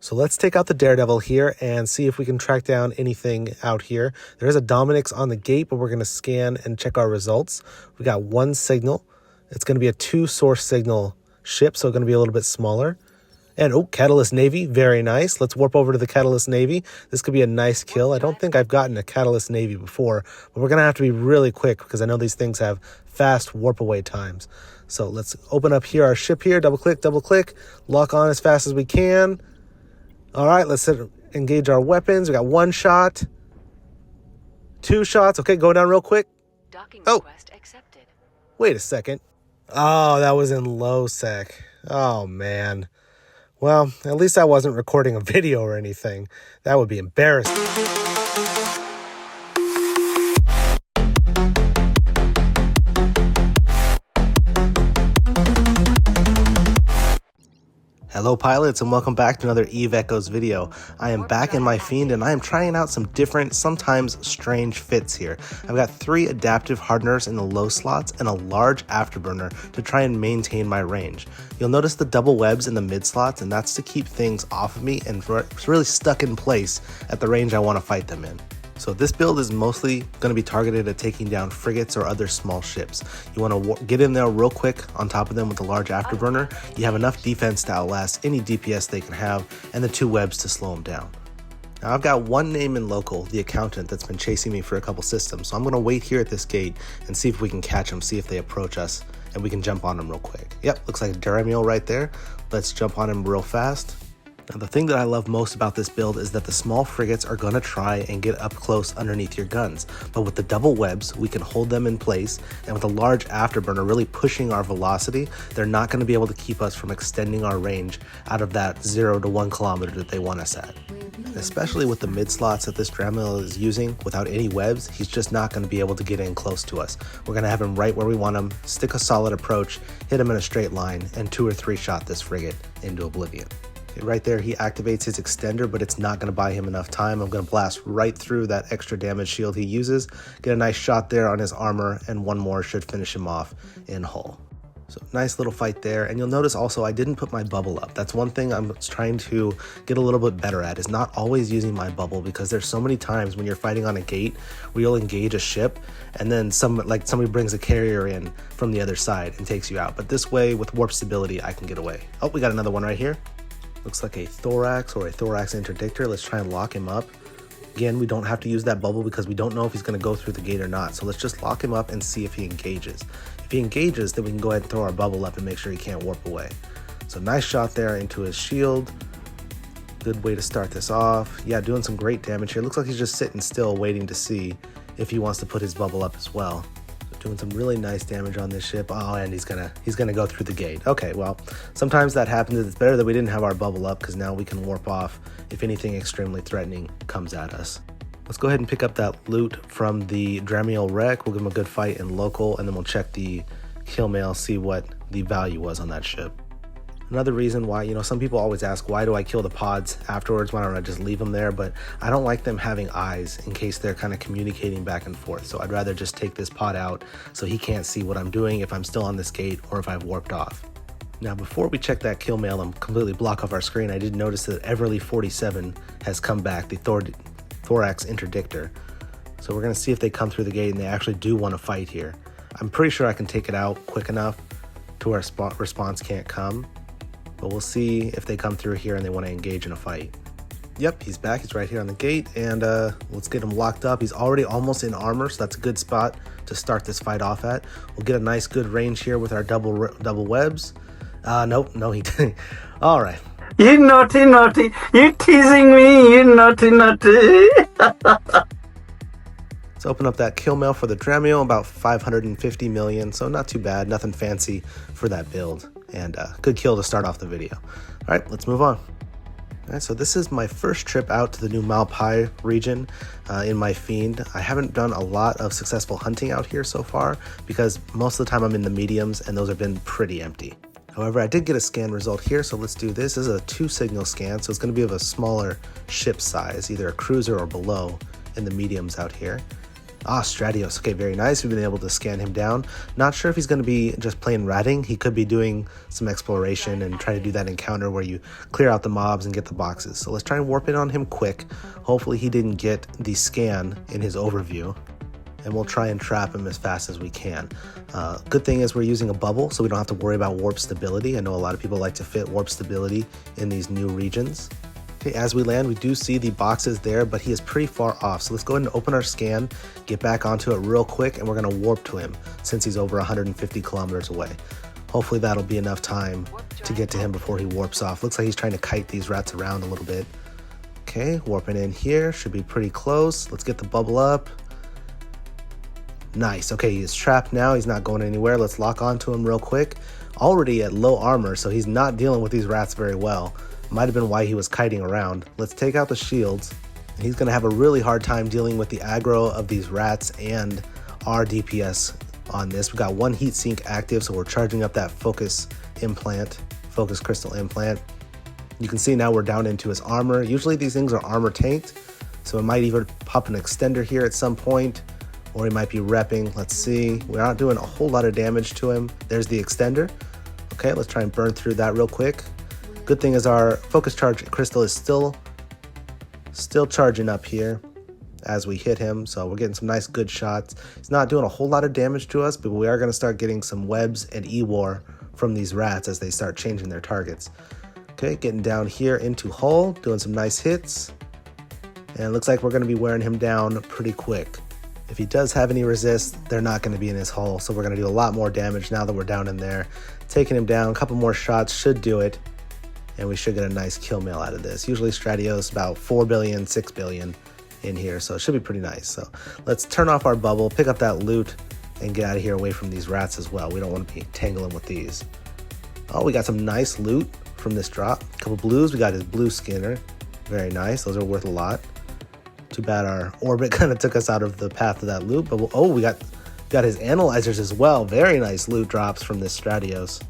So let's take out the Daredevil here and see if we can track down anything out here. There is a Dominic's on the gate, but we're going to scan and check our results. We got one signal. It's going to be a 2-source signal ship, so it's going to be a little bit smaller. And, oh, Catalyst Navy, very nice. Let's warp over to the Catalyst Navy. This could be a nice kill. I don't think I've gotten a Catalyst Navy before, but we're going to have to be really quick because I know these things have fast warp away times. So let's open up here our ship here, double click, lock on as fast as we can. All right, let's engage our weapons. We got 1 shot, 2 shots. Okay, go down real quick. Docking request accepted. Wait a second. Oh, that was in low sec. Oh, man. Well, at least I wasn't recording a video or anything. That would be embarrassing. Hello pilots and welcome back to another Eve Echoes video. I am back in my Fiend and I am trying out some different, sometimes strange fits here. I've got 3 adaptive hardeners in the low slots and a large afterburner to try and maintain my range. You'll notice the double webs in the mid slots, and that's to keep things off of me and really stuck in place at the range I want to fight them in. So this build is mostly going to be targeted at taking down frigates or other small ships. You want to get in there real quick on top of them with a large afterburner. You have enough defense to outlast any DPS they can have, and the 2 webs to slow them down. Now I've got one name in local, the accountant, that's been chasing me for a couple systems, so I'm going to wait here at this gate and see if we can catch them, see if they approach us, and we can jump on them real quick. Yep, looks like a Daredevil right there. Let's jump on him real fast. Now the thing that I love most about this build is that the small frigates are going to try and get up close underneath your guns, but with the double webs we can hold them in place, and with a large afterburner really pushing our velocity, they're not going to be able to keep us from extending our range out of that 0 to 1 kilometer that they want us at. Especially with the mid slots that this Dramiel is using, without any webs, he's just not going to be able to get in close to us. We're going to have him right where we want him, stick a solid approach, hit him in a straight line, and 2 or 3 shot this frigate into oblivion. Right there, he activates his extender, but it's not going to buy him enough time. I'm going to blast right through that extra damage shield he uses, get a nice shot there on his armor, and 1 more should finish him off in hull. So nice little fight there, and you'll notice also I didn't put my bubble up. That's one thing I'm trying to get a little bit better at, is not always using my bubble, because there's so many times when you're fighting on a gate where you'll engage a ship and then somebody brings a carrier in from the other side and takes you out. But this way, with warp stability, I can get away. Oh, we got another one right here. Looks like a thorax or a thorax interdictor. Let's try and lock him up. Again, we don't have to use that bubble because we don't know if he's going to go through the gate or not. So let's just lock him up and see if he engages. If he engages, then we can go ahead and throw our bubble up and make sure he can't warp away. So nice shot there into his shield. Good way to start this off. Yeah, doing some great damage here. Looks like he's just sitting still waiting to see if he wants to put his bubble up as well. Doing some really nice damage on this ship. Oh, and he's gonna go through the gate. Okay, well, sometimes that happens. It's better that we didn't have our bubble up, because now we can warp off if anything extremely threatening comes at us. Let's go ahead and pick up that loot from the Dramiel wreck. We'll give him a good fight in local, and then we'll check the kill mail, see what the value was on that ship. Another reason why, some people always ask, why do I kill the pods afterwards? Why don't I just leave them there? But I don't like them having eyes in case they're kind of communicating back and forth. So I'd rather just take this pod out so he can't see what I'm doing if I'm still on this gate or if I've warped off. Now, before we check that kill mail and completely block off our screen, I did notice that Everly 47 has come back, the thorax interdictor. So we're going to see if they come through the gate and they actually do want to fight here. I'm pretty sure I can take it out quick enough to where response can't come. But we'll see if they come through here and they want to engage in a fight. Yep, he's back. He's right here on the gate, and let's get him locked up. He's already almost in armor, so that's a good spot to start this fight off at. We'll get a nice good range here with our double webs. Nope, no, he didn't. All right. You naughty. You teasing me, you naughty. Let's open up that kill mail for the Dramiel, about 550 million, so not too bad, nothing fancy for that build, and good kill to start off the video. All right, let's move on. All right, so this is my first trip out to the new Malpai region in my Fiend. I haven't done a lot of successful hunting out here so far because most of the time I'm in the mediums and those have been pretty empty. However, I did get a scan result here, so let's do this. This is a 2 signal scan, so it's going to be of a smaller ship size, either a cruiser or below in the mediums out here. Ah, Stratios. Okay, very nice. We've been able to scan him down. Not sure if he's going to be just plain ratting. He could be doing some exploration and try to do that encounter where you clear out the mobs and get the boxes. So let's try and warp in on him quick. Hopefully he didn't get the scan in his overview. And we'll try and trap him as fast as we can. Good thing is we're using a bubble, so we don't have to worry about warp stability. I know a lot of people like to fit warp stability in these new regions. Okay, as we land, we do see the boxes there, but he is pretty far off. So let's go ahead and open our scan, get back onto it real quick, and we're gonna warp to him since he's over 150 kilometers away. Hopefully that'll be enough time to get to him before he warps off. Looks like he's trying to kite these rats around a little bit. Okay, warping in here, should be pretty close. Let's get the bubble up. Nice. Okay, he is trapped now. He's not going anywhere. Let's lock onto him real quick. Already at low armor, so he's not dealing with these rats very well. Might have been why he was kiting around. Let's take out the shields. He's going to have a really hard time dealing with the aggro of these rats and our DPS on this. We got one heat sink active, so we're charging up that focus crystal implant. You can see now we're down into his armor. Usually these things are armor tanked, so it might even pop an extender here at some point, or he might be repping. Let's see. We're not doing a whole lot of damage to him. There's the extender. Okay, let's try and burn through that real quick. Good thing is our focus charge crystal is still charging up here as we hit him, so we're getting some nice good shots. He's not doing a whole lot of damage to us, but we are going to start getting some webs and E-War from these rats as they start changing their targets. Okay, getting down here into hull, doing some nice hits, and it looks like we're going to be wearing him down pretty quick. If he does have any resist, they're not going to be in his hull, so we're going to do a lot more damage now that we're down in there. Taking him down, a couple more shots should do it, and we should get a nice kill mail out of this. Usually Stratios about 4 billion, 6 billion in here, so it should be pretty nice. So let's turn off our bubble, pick up that loot, and get out of here away from these rats as well. We don't want to be tangling with these. Oh, we got some nice loot from this drop. A couple blues. We got his blue skinner. Very nice. Those are worth a lot. Too bad our orbit kind of took us out of the path of that loot. But we got his analyzers as well. Very nice loot drops from this Stratios.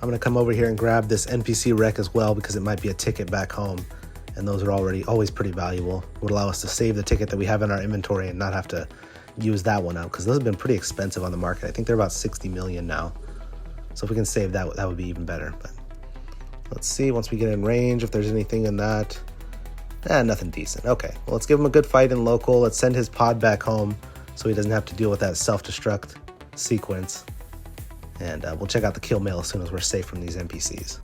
I'm going to come over here and grab this NPC wreck as well because it might be a ticket back home. And those are always pretty valuable. It would allow us to save the ticket that we have in our inventory and not have to use that one out because those have been pretty expensive on the market. I think they're about 60 million now. So if we can save that, that would be even better. But let's see once we get in range if there's anything in that. Nothing decent. Okay, well, let's give him a good fight in local. Let's send his pod back home so he doesn't have to deal with that self-destruct sequence. And we'll check out the kill mail as soon as we're safe from these NPCs.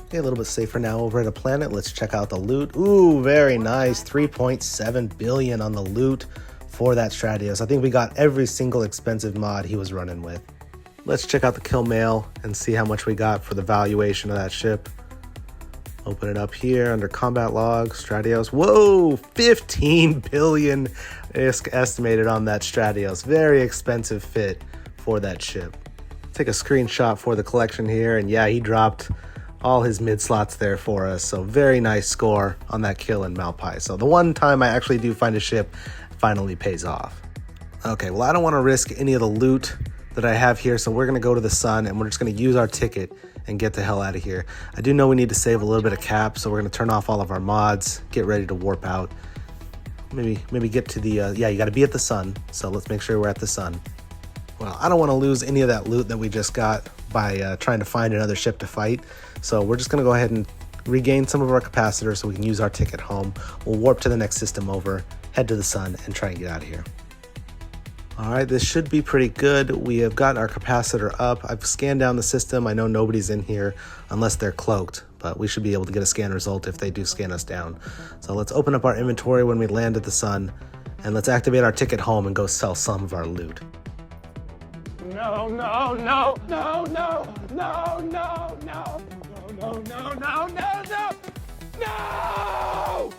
Okay, a little bit safer now over at a planet. Let's check out the loot. Ooh, very nice. 3.7 billion on the loot for that Stratios. I think we got every single expensive mod he was running with. Let's check out the kill mail and see how much we got for the valuation of that ship. Open it up here under combat log, Stratios. Whoa, 15 billion is estimated on that Stratios. Very expensive fit for that ship. Take a screenshot for the collection here, and yeah, he dropped all his mid slots there for us. So very nice score on that kill in Malpai. So the one time I actually do find a ship finally pays off. Okay, well, I don't want to risk any of the loot that I have here, so we're going to go to the sun and we're just going to use our ticket and get the hell out of here. I do know we need to save a little bit of cap, so we're going to turn off all of our mods, get ready to warp out. Maybe get to the, yeah, you got to be at the sun, so let's make sure we're at the sun. Well, I don't want to lose any of that loot that we just got by trying to find another ship to fight, so we're just going to go ahead and regain some of our capacitor so we can use our ticket home. We'll warp to the next system over, head to the sun, and try and get out of here. All right, this should be pretty good. We have gotten our capacitor up. I've scanned down the system. I know nobody's in here unless they're cloaked, but we should be able to get a scan result if they do scan us down. So let's open up our inventory when we land at the sun, and let's activate our ticket home and go sell some of our loot. No, no, no, no, no, no, no, no, no, no, no, no, no, no, no!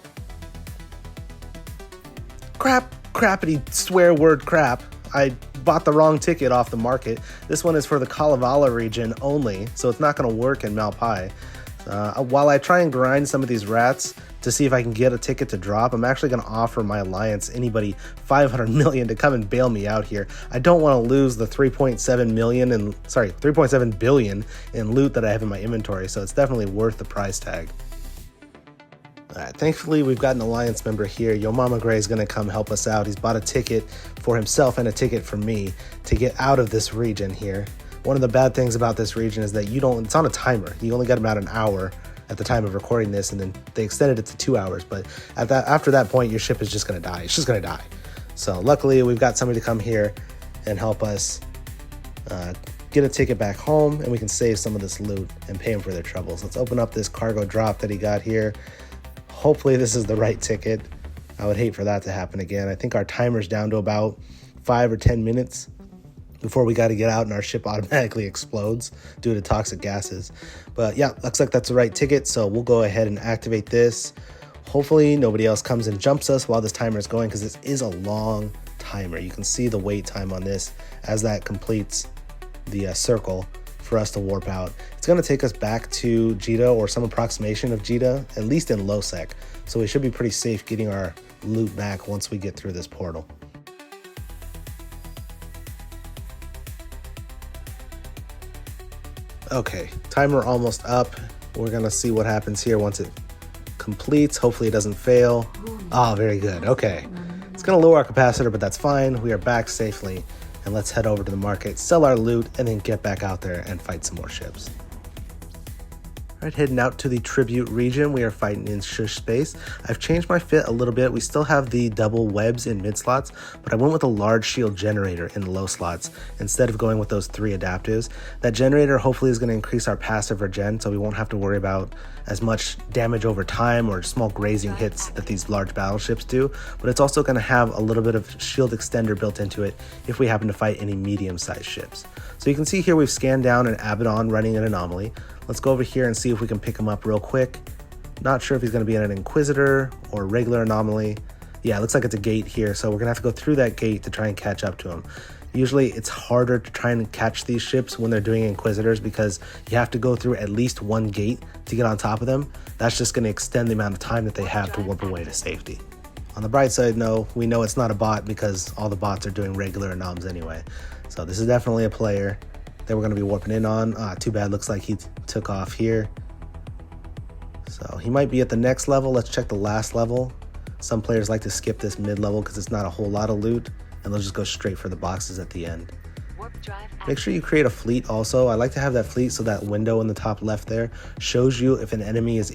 Crappity swear word crap. I bought the wrong ticket off the market. This one is for the Kalevala region only, so it's not going to work in Malpai. While I try and grind some of these rats to see if I can get a ticket to drop, I'm actually going to offer my alliance anybody 500 million to come and bail me out here. I don't want to lose the 3.7 billion in loot that I have in my inventory, so it's definitely worth the price tag. All right, thankfully, we've got an Alliance member here. Yo Mama Gray is going to come help us out. He's bought a ticket for himself and a ticket for me to get out of this region here. One of the bad things about this region is that it's on a timer. You only got about an hour at the time of recording this, and then they extended it to 2 hours. But after that point, your ship is just going to die. It's just going to die. So luckily, we've got somebody to come here and help us get a ticket back home, and we can save some of this loot and pay them for their troubles. Let's open up this cargo drop that he got here. Hopefully this is the right ticket. I would hate for that to happen again. I think our timer's down to about 5 or 10 minutes before we got to get out and our ship automatically explodes due to toxic gases. But yeah, looks like that's the right ticket, so we'll go ahead and activate this. Hopefully nobody else comes and jumps us while this timer is going, because this is a long timer. You can see the wait time on this as that completes the circle for us to warp out. It's going to take us back to Jita, or some approximation of Jita, at least in low sec. So we should be pretty safe getting our loot back once we get through this portal. Okay, timer almost up. We're going to see what happens here once it completes. Hopefully it doesn't fail. Oh, very good. Okay. It's going to lower our capacitor, but that's fine. We are back safely. And let's head over to the market, sell our loot, and then get back out there and fight some more ships. All right, heading out to the Tribute region. We are fighting in Shush space. I've changed my fit a little bit. We still have the double webs in mid slots, but I went with a large shield generator in low slots instead of going with those 3 adaptives. That generator hopefully is going to increase our passive regen, so we won't have to worry about as much damage over time or small grazing hits that these large battleships do, but it's also going to have a little bit of shield extender built into it if we happen to fight any medium-sized ships. So you can see here we've scanned down an Abaddon running an anomaly. Let's go over here and see if we can pick him up real quick. Not sure if he's going to be in an Inquisitor or regular anomaly. Yeah, it looks like it's a gate here, so we're going to have to go through that gate to try and catch up to him. Usually it's harder to try and catch these ships when they're doing Inquisitors because you have to go through at least one gate to get on top of them. That's just going to extend the amount of time that they have to warp away to safety. On the bright side, no, we know it's not a bot because all the bots are doing regular anoms anyway. So this is definitely a player that we're going to be warping in on. Too bad, looks like he took off here. So he might be at the next level. Let's check the last level. Some players like to skip this mid-level because it's not a whole lot of loot, and they'll just go straight for the boxes at the end. Make sure you create a fleet also. I like to have that fleet so that window in the top left there shows you if an enemy is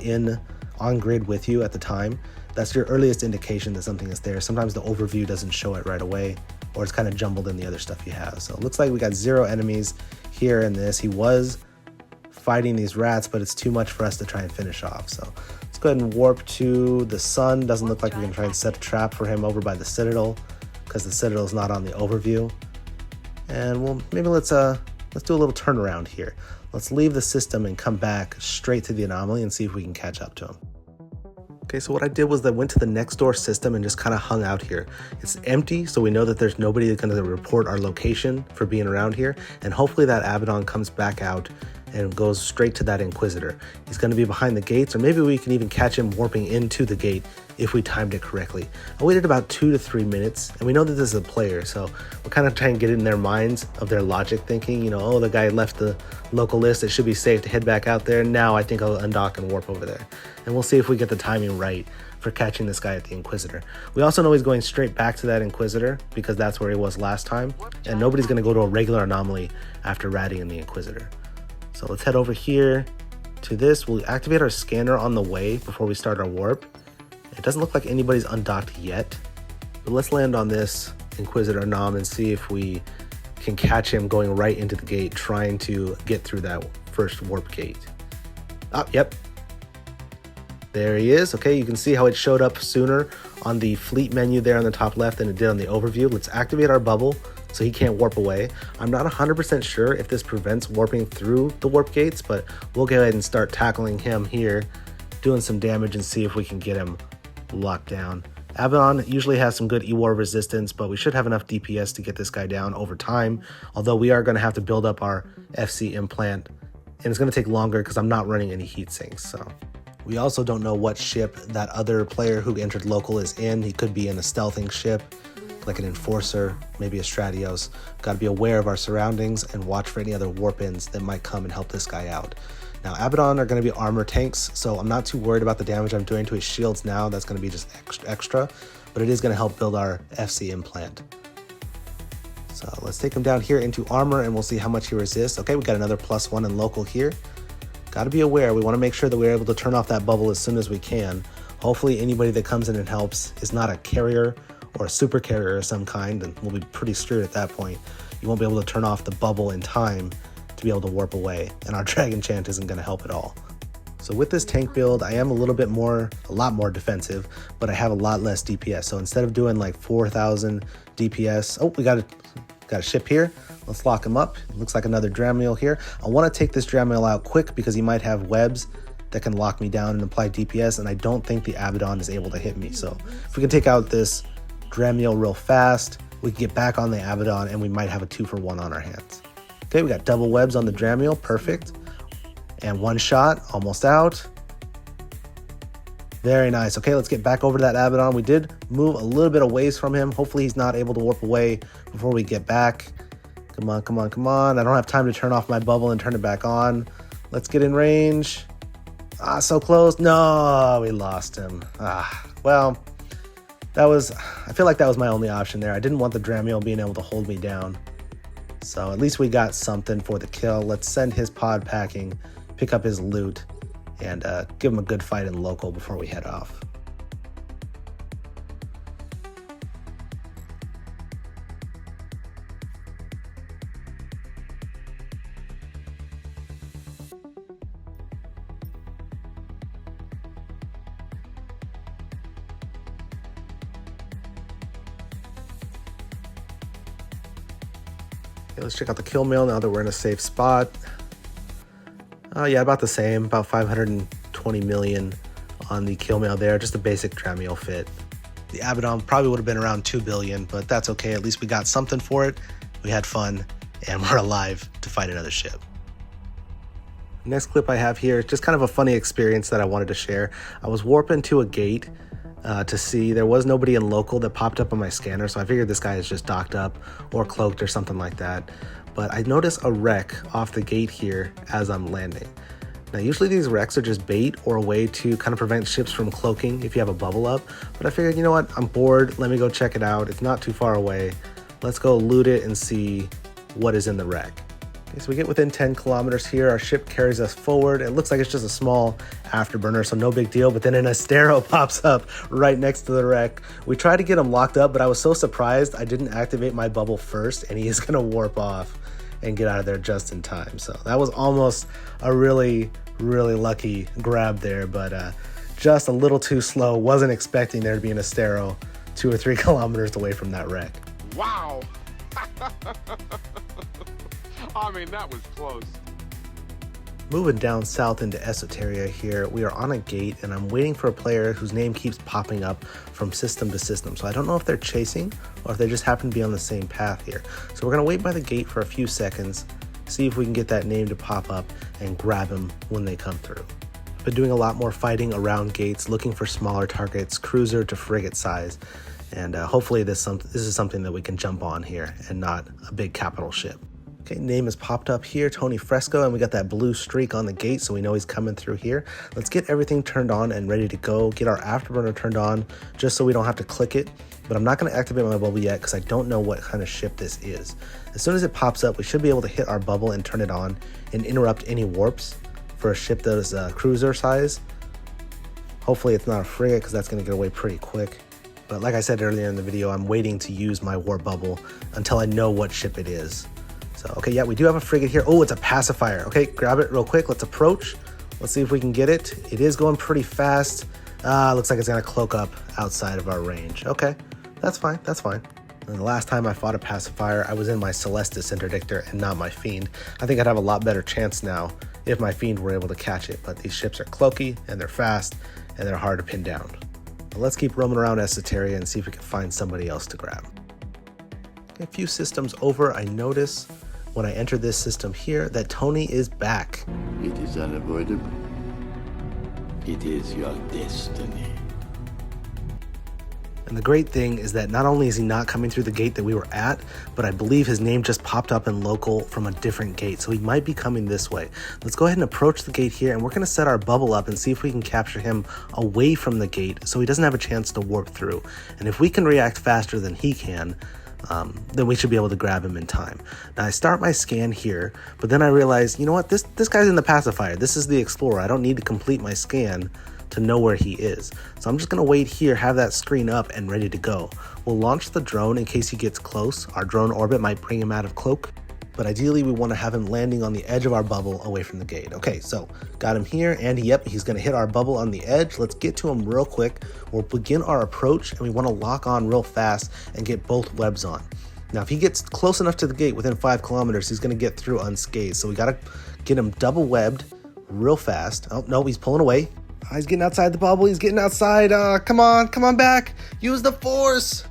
on grid with you at the time. That's your earliest indication that something is there. Sometimes the overview doesn't show it right away, or it's kind of jumbled in the other stuff you have. So it looks like we got 0 enemies here in this. He was fighting these rats, but it's too much for us to try and finish off. So let's go ahead and warp to the sun. Doesn't look like we can try and set a trap for him over by the Citadel because the Citadel is not on the overview. And maybe let's do a little turnaround here. Let's leave the system and come back straight to the anomaly and see if we can catch up to him. Okay, so what I did was I went to the next door system and just kind of hung out here. It's empty, so we know that there's nobody that's going to report our location for being around here, and hopefully that Abaddon comes back out and goes straight to that Inquisitor. He's going to be behind the gates, or maybe we can even catch him warping into the gate if we timed it correctly. I waited about 2 to 3 minutes, and we know that this is a player, so we're kind of trying to get in their minds of their logic thinking, you know, oh, the guy left the local list, it should be safe to head back out there. Now I think I'll undock and warp over there. And we'll see if we get the timing right for catching this guy at the Inquisitor. We also know he's going straight back to that Inquisitor because that's where he was last time, and nobody's going to go to a regular anomaly after ratting in the Inquisitor. So let's head over here to this. We'll activate our scanner on the way before we start our warp. It doesn't look like anybody's undocked yet, but let's land on this Inquisitor Anom and see if we can catch him going right into the gate, trying to get through that first warp gate. Oh, yep. There he is. Okay, you can see how it showed up sooner on the fleet menu there on the top left than it did on the overview. Let's activate our bubble so he can't warp away. I'm not 100% sure if this prevents warping through the warp gates, but we'll go ahead and start tackling him here, doing some damage and see if we can get him locked down. Abaddon usually has some good E-War resistance, but we should have enough DPS to get this guy down over time, although we are going to have to build up our FC implant, and it's going to take longer because I'm not running any heat sinks. So we also don't know what ship that other player who entered local is in. He could be in a stealthing ship, like an Enforcer, maybe a Stratios. Got to be aware of our surroundings and watch for any other warp-ins that might come and help this guy out. Now, Abaddon are going to be armor tanks, so I'm not too worried about the damage I'm doing to his shields now. That's going to be just extra, but it is going to help build our FC implant. So let's take him down here into armor and we'll see how much he resists. Okay, we got another +1 in local here. Got to be aware, we want to make sure that we're able to turn off that bubble as soon as we can. Hopefully anybody that comes in and helps is not a carrier or a super carrier of some kind, and we'll be pretty screwed at that point. You won't be able to turn off the bubble in time to be able to warp away, and our Dragon Chant isn't going to help at all. So with this tank build, I am a lot more defensive, but I have a lot less DPS. So instead of doing like 4,000 DPS, oh, we got a ship here. Let's lock him up. It looks like another Dramiel here. I want to take this Dramiel out quick because he might have webs that can lock me down and apply DPS, and I don't think the Abaddon is able to hit me. So if we can take out this Dramiel real fast, we can get back on the Abaddon and we might have a 2-for-1 on our hands. Okay, we got double webs on the Dramiel, perfect. And one shot, almost out. Very nice. Okay, let's get back over to that Abaddon. We did move a little bit away from him. Hopefully he's not able to warp away before we get back. Come on, come on, come on. I don't have time to turn off my bubble and turn it back on. Let's get in range. Ah, so close. No, we lost him. Well, I feel like that was my only option there. I didn't want the Dramiel being able to hold me down. So at least we got something for the kill. Let's send his pod packing, pick up his loot, and give him a good fight in local before we head off. Okay, let's check out the kill mail now that we're in a safe spot. Yeah, about the same, about 520 million on the kill mail there, just a basic Dramiel fit. The Abaddon probably would have been around 2 billion, but that's okay. At least we got something for it. We had fun, and we're alive to fight another ship. Next clip I have here is just kind of a funny experience that I wanted to share. I was warping to a gate to see. There was nobody in local that popped up on my scanner, so I figured this guy is just docked up or cloaked or something like that. But I noticed a wreck off the gate here as I'm landing. Now usually these wrecks are just bait or a way to kind of prevent ships from cloaking if you have a bubble up, but I figured, you know what, I'm bored, let me go check it out. It's not too far away. Let's go loot it and see what is in the wreck. Okay, so we get within 10 kilometers here. Our ship carries us forward. It looks like it's just a small afterburner, so no big deal, but then an Astero pops up right next to the wreck. We tried to get him locked up, but I was so surprised I didn't activate my bubble first, and he is gonna warp off and get out of there just in time. So that was almost a really lucky grab there, but just a little too slow. Wasn't expecting there to be an Astero 2 or 3 kilometers away from that wreck. Wow. I mean, that was close. Moving down south into Esoteria here, we are on a gate and I'm waiting for a player whose name keeps popping up from system to system. So I don't know if they're chasing or if they just happen to be on the same path here. So we're gonna wait by the gate for a few seconds, see if we can get that name to pop up and grab him when they come through. I've been doing a lot more fighting around gates, looking for smaller targets, cruiser to frigate size. And hopefully this is something that we can jump on here and not a big capital ship. Okay, name has popped up here, Tony Fresco, and we got that blue streak on the gate, so we know he's coming through here. Let's get everything turned on and ready to go, get our afterburner turned on, just so we don't have to click it. But I'm not gonna activate my bubble yet because I don't know what kind of ship this is. As soon as it pops up, we should be able to hit our bubble and turn it on and interrupt any warps for a ship that is cruiser size. Hopefully it's not a frigate because that's gonna get away pretty quick. But like I said earlier in the video, I'm waiting to use my warp bubble until I know what ship it is. So, okay, yeah, we do have a frigate here. Oh, it's a pacifier. Okay, grab it real quick. Let's approach. Let's see if we can get it. It is going pretty fast. Looks like it's gonna cloak up outside of our range. Okay, that's fine, that's fine. And the last time I fought a pacifier, I was in my Celestis interdictor and not my Fiend. I think I'd have a lot better chance now if my Fiend were able to catch it, but these ships are cloaky and they're fast and they're hard to pin down. But let's keep roaming around Esoteria and see if we can find somebody else to grab. Okay, a few systems over, I notice when I enter this system here that Tony is back. It is unavoidable. It is your destiny. And the great thing is that not only is he not coming through the gate that we were at, but I believe his name just popped up in local from a different gate. So he might be coming this way. Let's go ahead and approach the gate here, and we're going to set our bubble up and see if we can capture him away from the gate so he doesn't have a chance to warp through. And if we can react faster than he can, then we should be able to grab him in time. Now I start my scan here, but then I realize, you know what, this guy's in the pacifier. This is the explorer. I don't need to complete my scan to know where he is. So I'm just gonna wait here, have that screen up and ready to go. We'll launch the drone in case he gets close. Our drone orbit might bring him out of cloak, but ideally we want to have him landing on the edge of our bubble away from the gate. Okay, so got him here, and yep, he's gonna hit our bubble on the edge. Let's get to him real quick. We'll begin our approach, and we want to lock on real fast and get both webs on. Now, if he gets close enough to the gate within 5 kilometers, he's gonna get through unscathed. So we gotta get him double webbed real fast. Oh no, he's pulling away. He's getting outside the bubble. He's getting outside. Come on back. Use the force.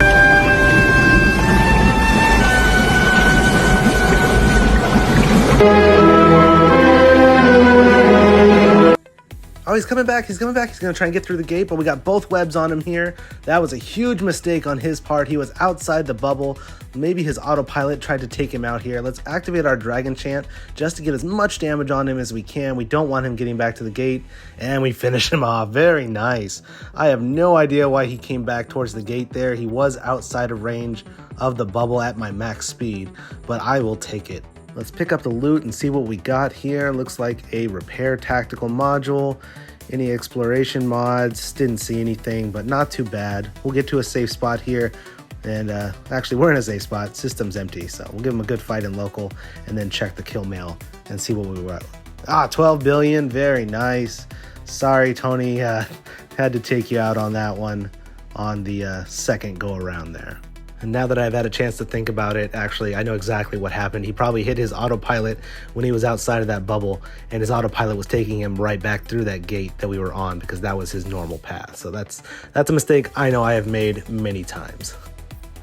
Oh, he's coming back. He's coming back. He's going to try and get through the gate, but we got both webs on him here. That was a huge mistake on his part. He was outside the bubble. Maybe his autopilot tried to take him out here. Let's activate our dragon chant just to get as much damage on him as we can. We don't want him getting back to the gate, and we finish him off. Very nice. I have no idea why he came back towards the gate there. He was outside of range of the bubble at my max speed, but I will take it. Let's pick up the loot and see what we got here. Looks like a repair tactical module. Any exploration mods? Didn't see anything, but not too bad. We'll get to a safe spot here. And actually, we're in a safe spot. System's empty, so we'll give him a good fight in local and then check the kill mail and see what we were at. 12 billion. Very nice. Sorry, Tony. Had to take you out on that one on the second go around there. And now that I've had a chance to think about it, actually, I know exactly what happened. He probably hit his autopilot when he was outside of that bubble, and his autopilot was taking him right back through that gate that we were on because that was his normal path. So that's a mistake I know I have made many times.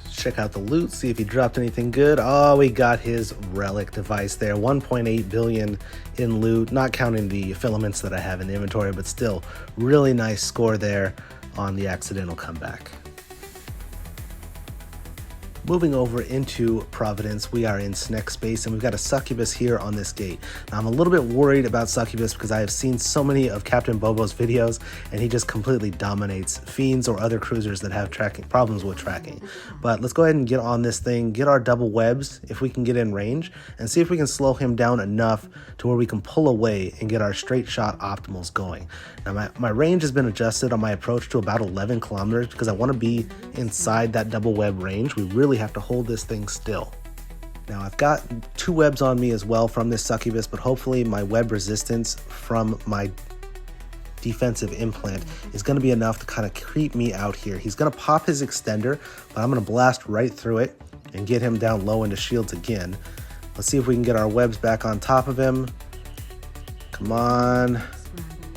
Let's check out the loot, see if he dropped anything good. Oh, we got his relic device there. 1.8 billion in loot, not counting the filaments that I have in the inventory, but still really nice score there on the accidental comeback. Moving over into Providence, we are in Snack Space, and we've got a Succubus here on this gate. Now, I'm a little bit worried about Succubus because I have seen so many of Captain Bobo's videos, and he just completely dominates Fiends or other cruisers that have problems with tracking. But let's go ahead and get on this thing, get our double webs if we can get in range, and see if we can slow him down enough to where we can pull away and get our straight shot optimals going. Now, my range has been adjusted on my approach to about 11 kilometers because I want to be inside that double web range. We really have to hold this thing still. Now I've got 2 webs on me as well from this Succubus, but hopefully my web resistance from my defensive implant is going to be enough to kind of creep me out here. He's going to pop his extender, but I'm going to blast right through it and get him down low into shields again. Let's see if we can get our webs back on top of him. Come on.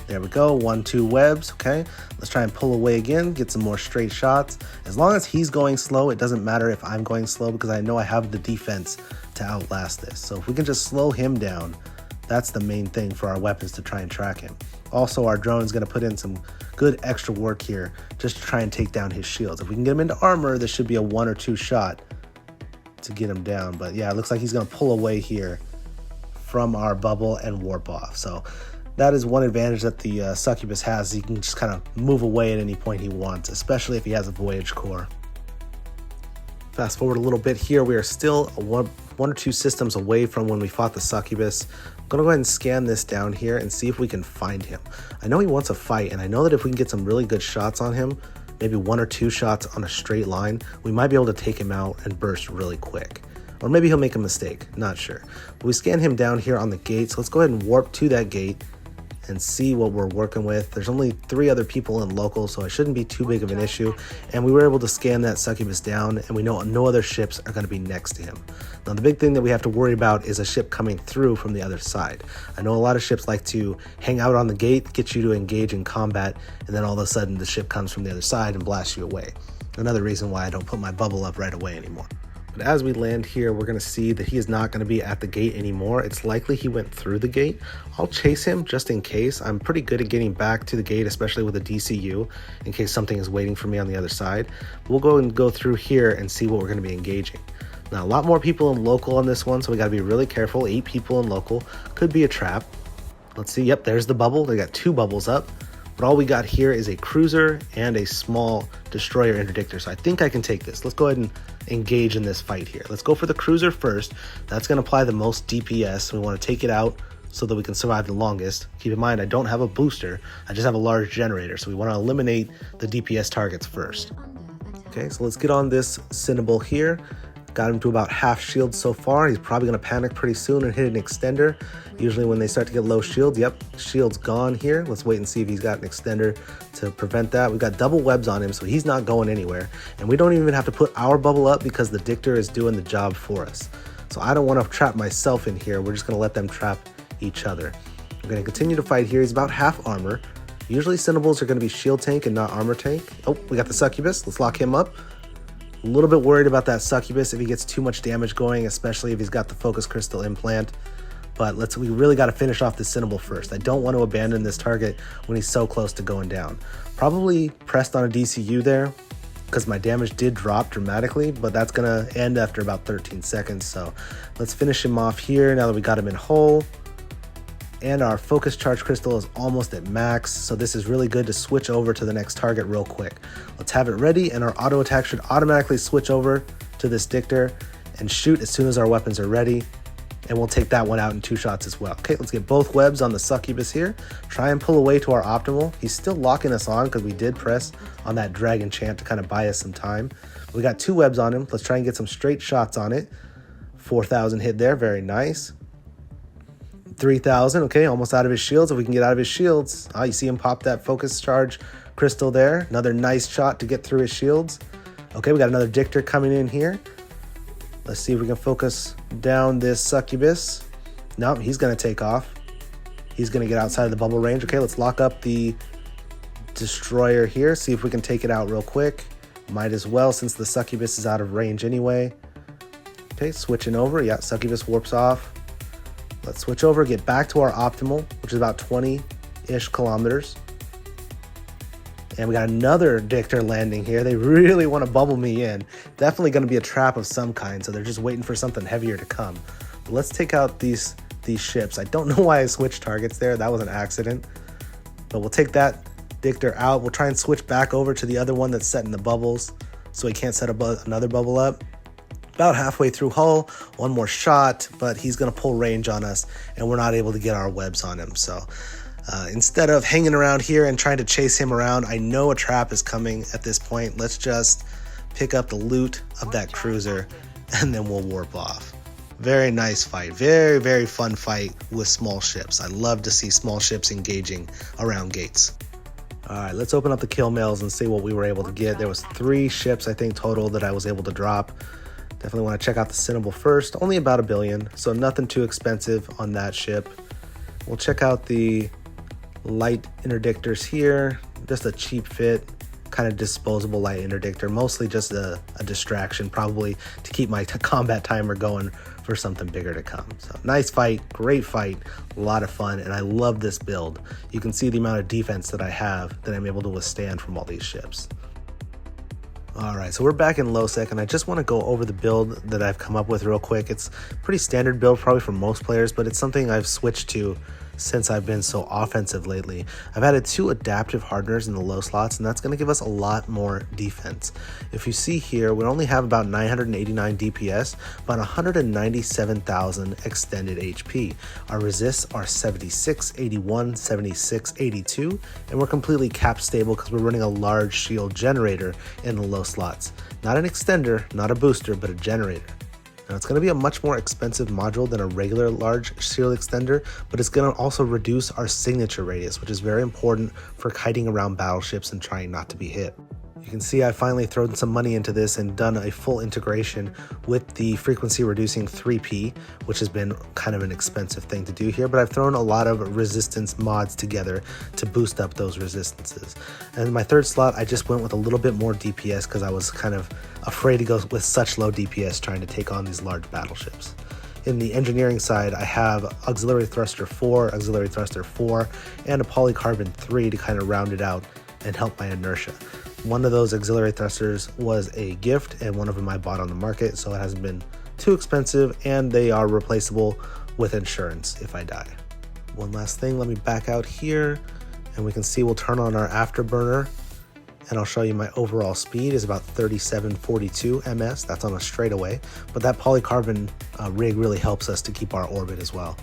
There we go, 1, 2 webs, okay. Let's try and pull away again, get some more straight shots. As long as he's going slow, it doesn't matter if I'm going slow because I know I have the defense to outlast this. So if we can just slow him down, that's the main thing for our weapons to try and track him. Also, our drone is gonna put in some good extra work here just to try and take down his shields. If we can get him into armor, this should be a 1 or 2 shot to get him down. But yeah, it looks like he's gonna pull away here from our bubble and warp off. So that is one advantage that the Succubus has. He can just kind of move away at any point he wants, especially if he has a Voyage core. Fast forward a little bit here, we are still one or 2 systems away from when we fought the Succubus. I'm gonna go ahead and scan this down here and see if we can find him. I know he wants a fight, and I know that if we can get some really good shots on him, maybe 1 or 2 shots on a straight line, we might be able to take him out and burst really quick. Or maybe he'll make a mistake, not sure. But we scan him down here on the gate, so let's go ahead and warp to that gate and see what we're working with. There's only 3 other people in local, so it shouldn't be too big of an issue. And we were able to scan that Succubus down, and we know no other ships are going to be next to him. Now, the big thing that we have to worry about is a ship coming through from the other side. I know a lot of ships like to hang out on the gate, get you to engage in combat, and then all of a sudden the ship comes from the other side and blasts you away. Another reason why I don't put my bubble up right away anymore. But as we land here, we're going to see that he is not going to be at the gate anymore. It's likely he went through the gate. I'll chase him just in case. I'm pretty good at getting back to the gate, especially with a DCU, in case something is waiting for me on the other side. We'll go through here and see what we're going to be engaging. Now, a lot more people in local on this one, so we got to be really careful. 8 people in local. Could be a trap. Let's see. Yep, there's the bubble. They got 2 bubbles up. But all we got here is a cruiser and a small destroyer interdictor. So I think I can take this. Let's go ahead and engage in this fight here. Let's go for the cruiser first. That's going to apply the most DPS. We want to take it out so that we can survive the longest. Keep in mind, I don't have a booster. I just have a large generator. So we want to eliminate the DPS targets first. Okay, so let's get on this Cinnable here. Got him to about half shield so far. He's probably going to panic pretty soon and hit an extender. Usually when they start to get low shield, yep, shield's gone here. Let's wait and see if he's got an extender to prevent that. We've got double webs on him, so he's not going anywhere. And we don't even have to put our bubble up because the Dictor is doing the job for us. So I don't want to trap myself in here. We're just going to let them trap each other. We're going to continue to fight here. He's about half armor. Usually Cinnables are going to be shield tank and not armor tank. Oh, we got the Succubus. Let's lock him up. A little bit worried about that Succubus if he gets too much damage going, especially if he's got the Focus Crystal implant. But we really got to finish off the Cinnable first. I don't want to abandon this target when he's so close to going down. Probably pressed on a DCU there because my damage did drop dramatically, but that's going to end after about 13 seconds. So let's finish him off here now that we got him in whole. And our Focus Charge Crystal is almost at max, so this is really good to switch over to the next target real quick. Let's have it ready, and our auto attack should automatically switch over to this Dictor and shoot as soon as our weapons are ready. And we'll take that one out in 2 shots as well. Okay, let's get both webs on the Succubus here. Try and pull away to our optimal. He's still locking us on because we did press on that Dragon Chant to kind of buy us some time. We got 2 webs on him. Let's try and get some straight shots on it. 4,000 hit there, very nice. 3,000, okay, almost out of his shields. If we can get out of his shields, you see him pop that Focus Charge Crystal there. Another nice shot to get through his shields. Okay, we got another Dictor coming in here. Let's see if we can focus down this Succubus. No, he's going to take off. He's going to get outside of the bubble range. Okay, let's lock up the Destroyer here. See if we can take it out real quick. Might as well since the Succubus is out of range anyway. Okay, switching over. Yeah, Succubus warps off. Let's switch over, get back to our optimal, which is about 20-ish kilometers. And we got another Dictor landing here. They really want to bubble me in. Definitely going to be a trap of some kind, so they're just waiting for something heavier to come. But let's take out these ships. I don't know why I switched targets there. That was an accident. But we'll take that Dictor out. We'll try and switch back over to the other one that's setting the bubbles so he can't set another bubble up. About halfway through hull, one more shot, but he's going to pull range on us, and we're not able to get our webs on him. So instead of hanging around here and trying to chase him around, I know a trap is coming at this point. Let's just pick up the loot of that cruiser, and then we'll warp off. Very nice fight. Very, very fun fight with small ships. I love to see small ships engaging around gates. All right, let's open up the kill mails and see what we were able to get. There was 3 ships, I think, total that I was able to drop. Definitely want to check out the Cinnable first. Only about 1 billion, so nothing too expensive on that ship. We'll check out the light interdictors here. Just a cheap fit, kind of disposable light interdictor. Mostly just a distraction, probably to keep my combat timer going for something bigger to come. So nice fight, great fight, a lot of fun, and I love this build. You can see the amount of defense that I have that I'm able to withstand from all these ships. Alright, so we're back in low sec, and I just want to go over the build that I've come up with real quick. It's a pretty standard build probably for most players, but it's something I've switched to since I've been so offensive lately. I've added 2 adaptive hardeners in the low slots, and that's going to give us a lot more defense. If you see here, we only have about 989 DPS, about 197,000 extended HP. Our resists are 76, 81, 76, 82, and we're completely cap stable because we're running a large shield generator in the low slots. Not an extender, not a booster, but a generator. Now it's going to be a much more expensive module than a regular large shield extender, but it's going to also reduce our signature radius, which is very important for kiting around battleships and trying not to be hit. You can see I finally thrown some money into this and done a full integration with the frequency reducing 3P, which has been kind of an expensive thing to do here, but I've thrown a lot of resistance mods together to boost up those resistances. And my third slot, I just went with a little bit more DPS because I was kind of afraid to go with such low DPS trying to take on these large battleships. In the engineering side, I have Auxiliary Thruster 4, Auxiliary Thruster 4, and a Polycarbon 3 to kind of round it out and help my inertia. One of those auxiliary thrusters was a gift, and one of them I bought on the market, so it hasn't been too expensive, and they are replaceable with insurance if I die. One last thing, let me back out here, and we can see we'll turn on our afterburner, and I'll show you my overall speed is about 3742 ms. That's on a straightaway, but that polycarbon rig really helps us to keep our orbit as well.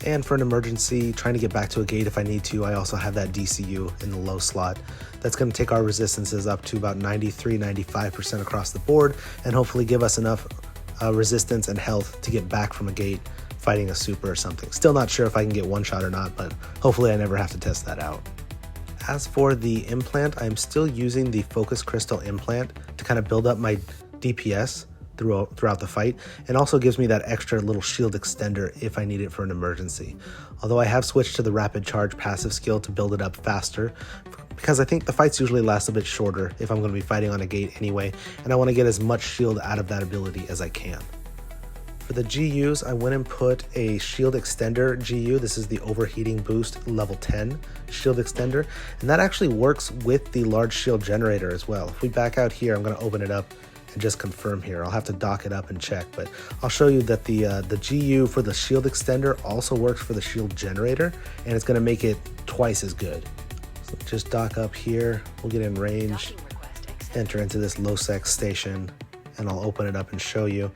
And for an emergency, trying to get back to a gate if I need to, I also have that DCU in the low slot. That's going to take our resistances up to about 93-95% across the board, and hopefully give us enough resistance and health to get back from a gate fighting a super or something. Still not sure if I can get one shot or not, but hopefully I never have to test that out. As for the implant, I'm still using the Focus Crystal implant to kind of build up my DPS throughout the fight, and also gives me that extra little shield extender if I need it for an emergency. Although I have switched to the rapid charge passive skill to build it up faster, because I think the fights usually last a bit shorter if I'm going to be fighting on a gate anyway, and I want to get as much shield out of that ability as I can. For the GUs, I went and put a shield extender GU. This is the overheating boost level 10 shield extender, and that actually works with the large shield generator as well. If we back out here, I'm going to open it up and just confirm here. I'll have to dock it up and check, but I'll show you that the GU for the shield extender also works for the shield generator, and it's going to make it twice as good. So just dock up here, we'll get in range, enter into this low sec station, and I'll open it up and show you.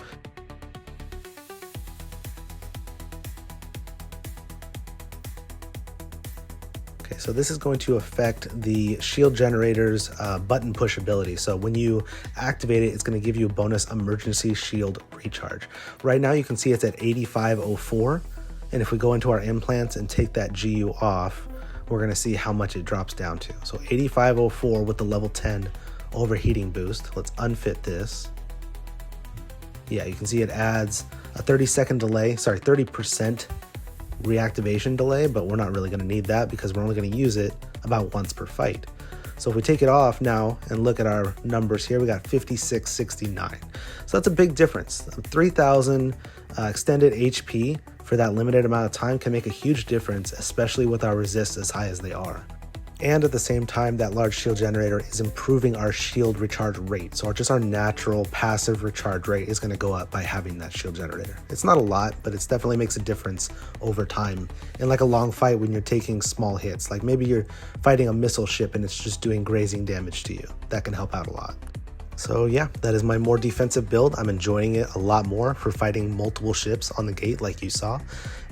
So this is going to affect the shield generator's button push ability. So when you activate it, it's going to give you a bonus emergency shield recharge. Right now you can see it's at 8504, and if we go into our implants and take that GU off, we're going to see how much it drops down to. So 8504 with the level 10 overheating boost. Let's unfit this. Yeah, you can see it adds a 30% reactivation delay, but we're not really going to need that because we're only going to use it about once per fight. So if we take it off now and look at our numbers here, we got 5669. So that's a big difference. 3000 extended HP for that limited amount of time can make a huge difference, especially with our resists as high as they are. And at the same time, that large shield generator is improving our shield recharge rate. So just our natural passive recharge rate is going to go up by having that shield generator. It's not a lot, but it definitely makes a difference over time. In like a long fight when you're taking small hits, like maybe you're fighting a missile ship and it's just doing grazing damage to you. That can help out a lot. So yeah, that is my more defensive build. I'm enjoying it a lot more for fighting multiple ships on the gate like you saw.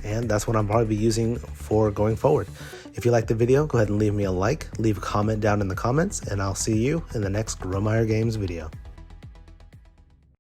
And that's what I'm probably using for going forward. If you liked the video, go ahead and leave me a like, leave a comment down in the comments, and I'll see you in the next Gromire Games video.